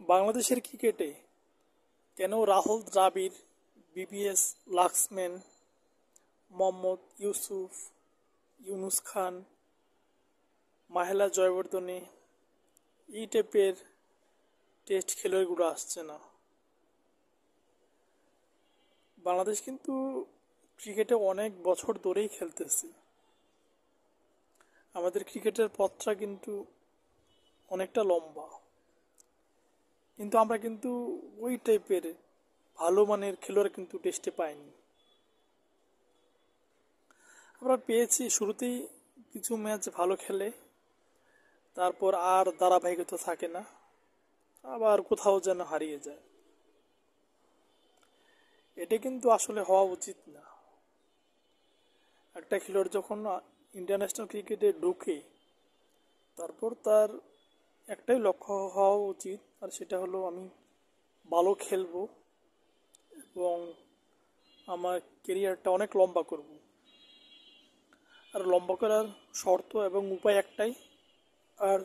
বাংলাদেশের ক্রিকেটে কেন রাহুল দ্রাবিড়, ভিভিএস লাক্সম্যান, মোহাম্মদ ইউসুফ, ইউনুস খান, মাহেলা জয়বর্ধনে এই টাইপের টেস্ট খেলোয়াড়গুলো আসছে না? বাংলাদেশ কিন্তু ক্রিকেটে অনেক বছর ধরেই খেলতেছে। আমাদের ক্রিকেটের পথটা কিন্তু অনেকটা লম্বা, কিন্তু আমরা কিন্তু ওই টাইপের ভালো মানের খেলোয়াড় কিন্তু টেস্টে পাইনি। আমরা পেয়েছি শুরুতেই কিছু ম্যাচ ভালো খেলে, তারপর আর ধারাবাহিকতা থাকে না, আবার কোথাও যেন হারিয়ে যায়। এটা কিন্তু আসলে হওয়া উচিত না। একটা খেলোয়াড় যখন ইন্টারন্যাশনাল ক্রিকেটে ঢুকে, তারপর তার একটাই লক্ষ্য হওয়া উচিত, আর সেটা হলো আমি ভালো খেলবো এবং আমার কেরিয়ারটা অনেক লম্বা করব। আর লম্বা করার শর্ত এবং উপায় একটাই, আর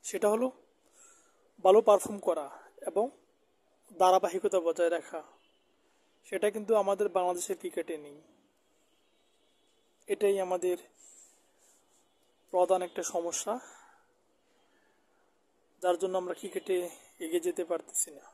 সেটা হলো ভালো পারফর্ম করা এবং ধারাবাহিকতা বজায় রাখা। সেটা কিন্তু আমাদের বাংলাদেশের ক্রিকেটে নেই। এটাই আমাদের প্রধান একটা সমস্যা, যার জন্য আমরা ক্রিকেটে এগিয়ে যেতে পারতেছি না।